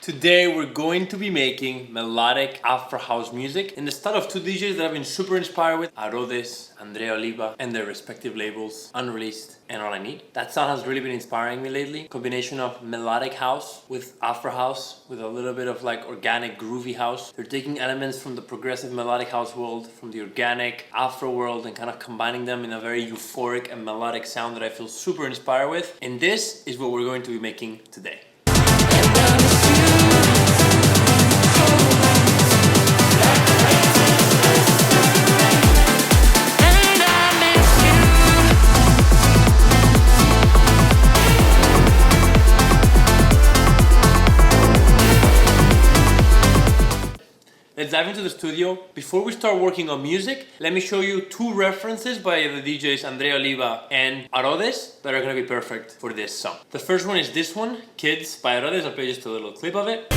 Today we're going to be making melodic Afro House music in the style of two DJs that I've been super inspired with, Arodes Andrea Oliva and their respective labels, Unreleased and All I Need. That sound has really been inspiring me lately. Combination of melodic house with Afro House with a little bit of like organic groovy house. They're taking elements from the progressive melodic house world, from the organic Afro world, and kind of combining them in a very euphoric and melodic sound that I feel super inspired with. And this is what we're going to be making today. Let's dive into the studio. Before we start working on music, let me show you two references by the DJs Andrea Oliva and Arodes that are going to be perfect for this song. The first one is this one, Kids by Arodes. I'll play just a little clip of it.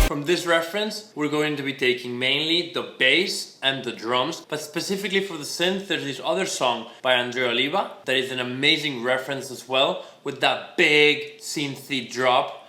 From this reference, we're going to be taking mainly the bass and the drums, but specifically for the synth, there's this other song by Andrea Oliva that is an amazing reference as well, with that big synthy drop.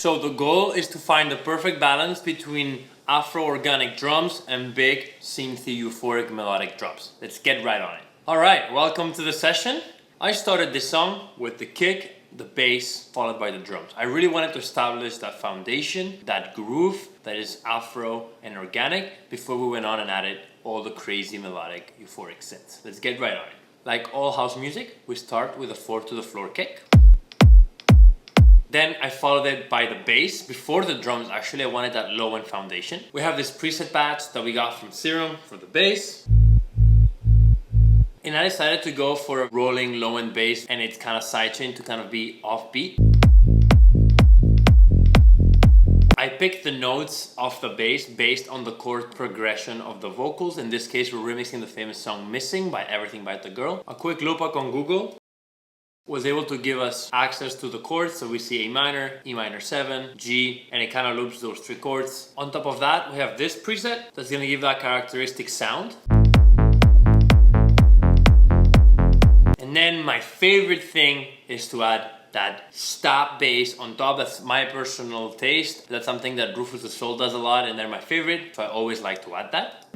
So the goal is to find the perfect balance between Afro-Organic drums and big, synthy, euphoric, melodic drops. Let's get right on it. Alright, welcome to the session. I started this song with the kick, the bass, followed by the drums. I really wanted to establish that foundation, that groove that is Afro and organic before we went on and added all the crazy melodic, euphoric synths. Let's get right on it. Like all house music, we start with a 4 to the floor kick. Then I followed it by the bass. Before the drums, actually, I wanted that low-end foundation. We have this preset patch that we got from Serum for the bass. And I decided to go for a rolling low-end bass and its kind of sidechain to kind of be offbeat. I picked the notes of the bass based on the chord progression of the vocals. In this case, we're remixing the famous song Missing by Everything But the Girl. A quick loop up on Google was able to give us access to the chords. So we see A minor, E minor 7, G, and it kind of loops those three chords. On top of that, we have this preset that's gonna give that characteristic sound. And then my favorite thing is to add that stop bass on top. That's my personal taste. That's something that Rufus the Soul does a lot, and they're my favorite, so I always like to add that.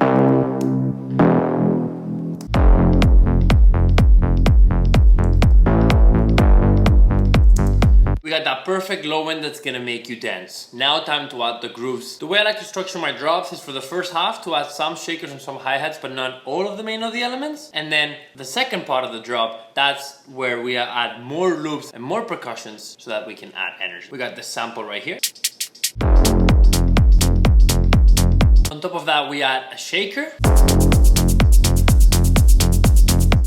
We got that perfect low end that's gonna make you dance. Now time to add the grooves. The way I like to structure my drops is for the first half to add some shakers and some hi-hats, but not all of the main of the elements. And then the second part of the drop, that's where we add more loops and more percussions so that we can add energy. We got this sample right here. On top of that, we add a shaker.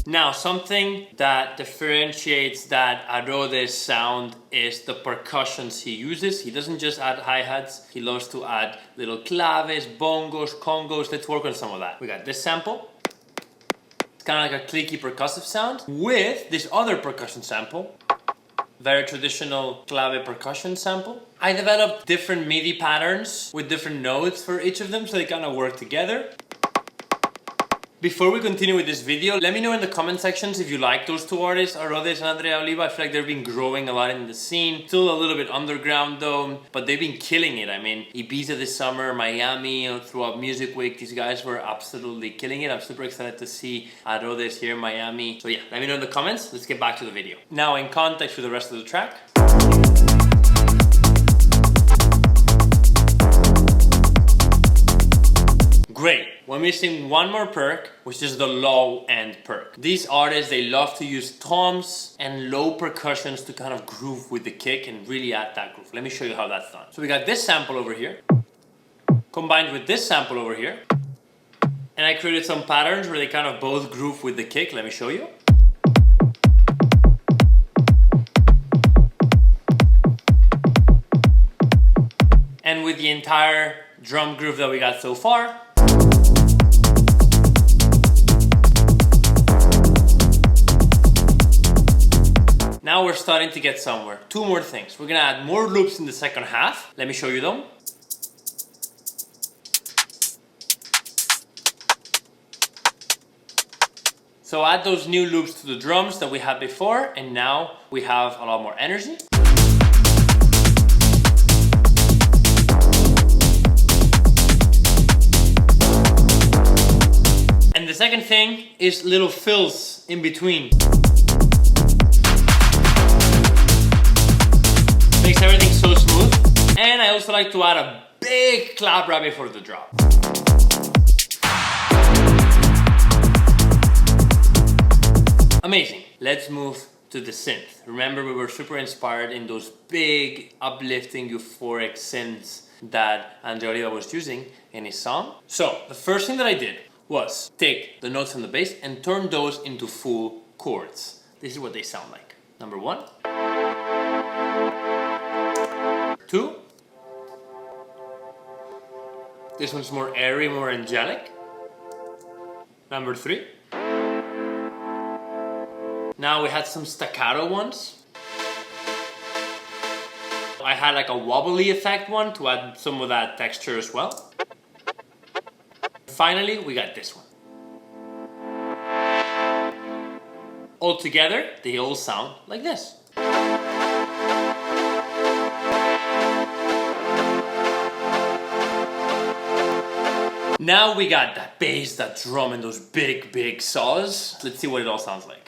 Now, something that differentiates that Arodes sound is the percussions he uses. He doesn't just add hi-hats, he loves to add little claves, bongos, Congas. Let's work on some of that. We got this sample. It's kind of like a clicky percussive sound with this other percussion sample. Very traditional clave percussion sample. I developed different MIDI patterns with different notes for each of them so they kind of work together. Before we continue with this video, let me know in the comment sections if you like those two artists, Arodes and Andrea Oliva. I feel like they've been growing a lot in the scene. Still a little bit underground though, but they've been killing it. I mean, Ibiza this summer, Miami, throughout Music Week, these guys were absolutely killing it. I'm super excited to see Arodes here in Miami. So yeah, let me know in the comments. Let's get back to the video. Now in context with the rest of the track. Great. We're missing one more perk, which is the low end perk. These artists, they love to use toms and low percussions to kind of groove with the kick and really add that groove. Let me show you how that's done. So we got this sample over here, combined with this sample over here. And I created some patterns where they kind of both groove with the kick. Let me show you. And with the entire drum groove that we got so far, now we're starting to get somewhere. Two more things. We're gonna add more loops in the second half. Let me show you them. So add those new loops to the drums that we had before, and now we have a lot more energy. And the second thing is little fills in between. Makes everything so smooth. And I also like to add a big clap right before the drop. Amazing. Let's move to the synth. Remember, we were super inspired in those big, uplifting, euphoric synths that Andrea Oliva was using in his song. So the first thing that I did was take the notes from the bass and turn those into full chords. This is what they sound like. Number 1, 2. This one's more airy, more angelic. Number 3. Now we had some staccato ones. I had like a wobbly effect one to add some of that texture as well. Finally, we got this one. All together, they all sound like this. Now we got that bass, that drum, and those big, big saws. Let's see what it all sounds like.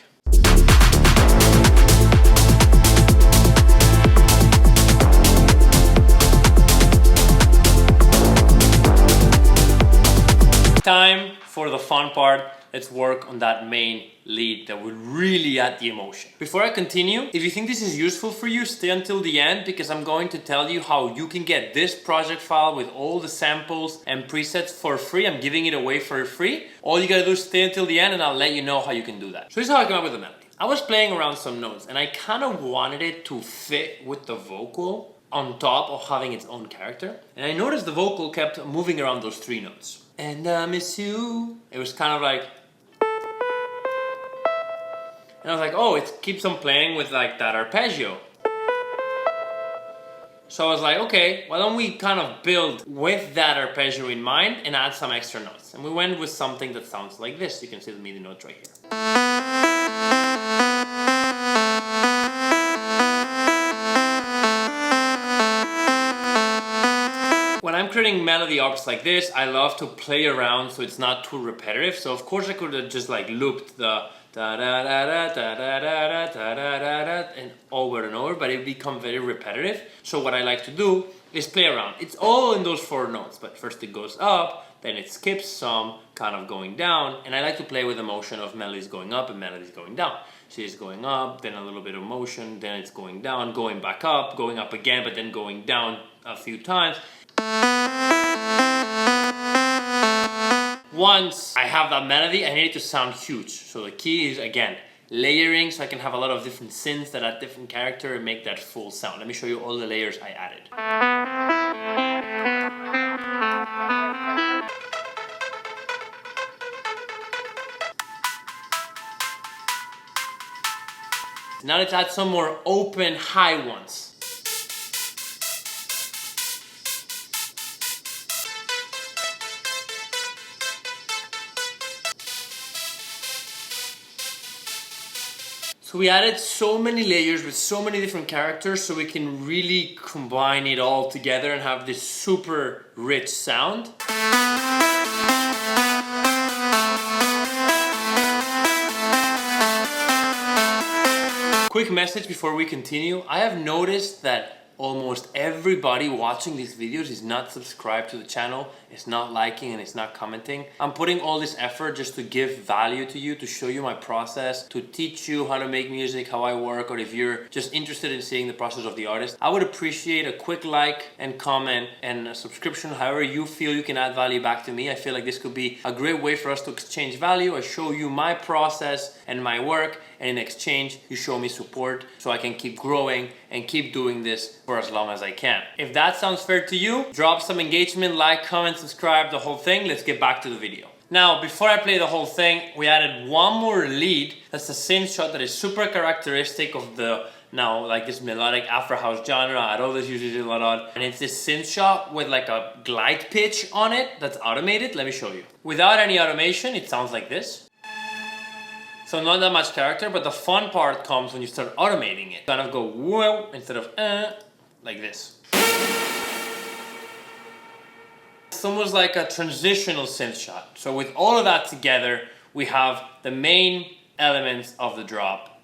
Time for the fun part. Let's work on that main lead that will really add the emotion. Before I continue, if you think this is useful for you, stay until the end because I'm going to tell you how you can get this project file with all the samples and presets for free. I'm giving it away for free. All you gotta do is stay until the end and I'll let you know how you can do that. So here's how I came up with the melody. I was playing around some notes and I kind of wanted it to fit with the vocal on top of having its own character. And I noticed the vocal kept moving around those 3 notes. And I miss you. It was kind of like, and I was like, oh, it keeps on playing with like that arpeggio. So I was like, okay, why don't we kind of build with that arpeggio in mind and add some extra notes. And we went with something that sounds like this. You can see the MIDI notes right here. When I'm creating melody ops like this, I love to play around so it's not too repetitive. So of course I could have just like looped the da da da da da da da da da da and over and over, but it would become very repetitive. So what I like to do is play around. It's all in those 4 notes, but first it goes up, then it skips some, kind of going down, and I like to play with the motion of melodies going up and melodies going down. She's going up, then a little bit of motion, then it's going down, going back up, going up again, but then going down a few times. Once I have that melody, I need it to sound huge. So the key is, again, layering so I can have a lot of different synths that add different character and make that full sound. Let me show you all the layers I added. Now let's add some more open high ones. So we added so many layers with so many different characters so we can really combine it all together and have this super rich sound. Quick message before we continue. I have noticed that almost everybody watching these videos is not subscribed to the channel, is not liking and is not commenting. I'm putting all this effort just to give value to you, to show you my process, to teach you how to make music, how I work, or if you're just interested in seeing the process of the artist. I would appreciate a quick like and comment and a subscription, however you feel you can add value back to me. I feel like this could be a great way for us to exchange value. I show you my process and my work, and in exchange you show me support so I can keep growing and keep doing this for as long as I can. If that sounds fair to you, drop some engagement, like, comment, subscribe, the whole thing. Let's get back to the video. Now, before I play the whole thing, we added one more lead. That's a synth shot that is super characteristic of the now like this melodic Afro House genre. Arodes uses it a lot, and it's this synth shot with like a glide pitch on it that's automated. Let me show you. Without any automation, it sounds like this. So not that much character, but the fun part comes when you start automating it. Kind of go whoa instead of like this. It's almost like a transitional synth shot. So with all of that together, we have the main elements of the drop.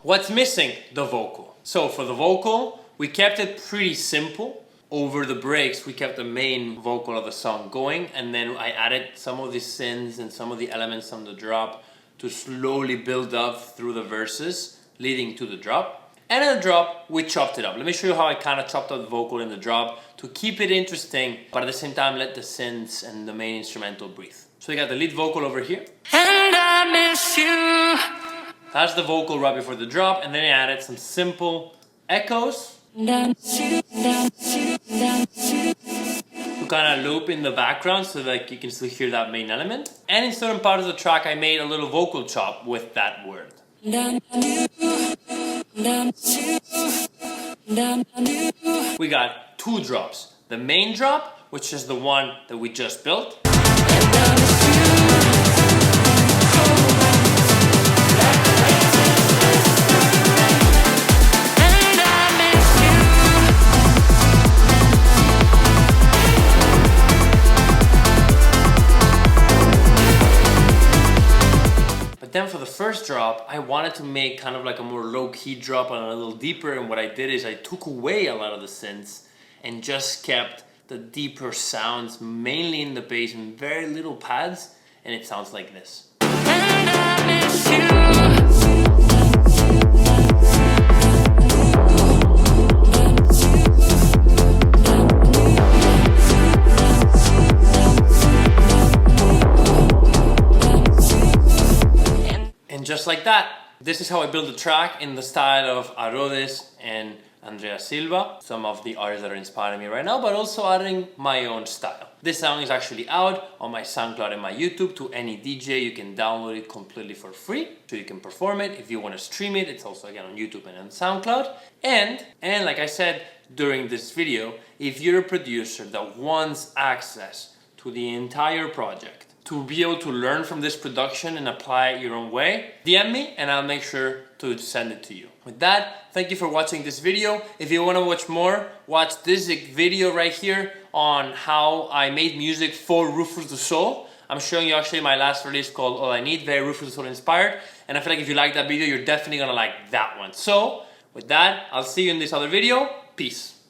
What's missing? The vocal. So for the vocal, we kept it pretty simple. Over the breaks, we kept the main vocal of the song going, and then I added some of the synths and some of the elements from the drop to slowly build up through the verses, leading to the drop. And in the drop, we chopped it up. Let me show you how I kind of chopped up the vocal in the drop to keep it interesting, but at the same time let the synths and the main instrumental breathe. So we got the lead vocal over here. And I miss you. That's the vocal right before the drop, and then I added some simple echoes to kind of loop in the background so that you can still hear that main element. And in certain parts of the track, I made a little vocal chop with that word. We got two drops. The main drop, which is the one that we just built. Then for the first drop, I wanted to make kind of like a more low-key drop and a little deeper, and what I did is I took away a lot of the synths and just kept the deeper sounds mainly in the bass and very little pads, and it sounds like this. Just like that, this is how I build a track in the style of Arodes and Andrea Silva, some of the artists that are inspiring me right now, but also adding my own style. This song is actually out on my SoundCloud and my YouTube. To any DJ, you can download it completely for free, so you can perform it. If you want to stream it, it's also again on YouTube and on SoundCloud. And like I said during this video, if you're a producer that wants access to the entire project, to be able to learn from this production and apply it your own way, DM me and I'll make sure to send it to you. With that, thank you for watching this video. If you want to watch more, watch this video right here on how I made music for Rufus Du Sol. I'm showing you actually my last release called All I Need, very Rufus Du Sol inspired. And I feel like if you like that video, you're definitely gonna like that one. So, with that, I'll see you in this other video. Peace.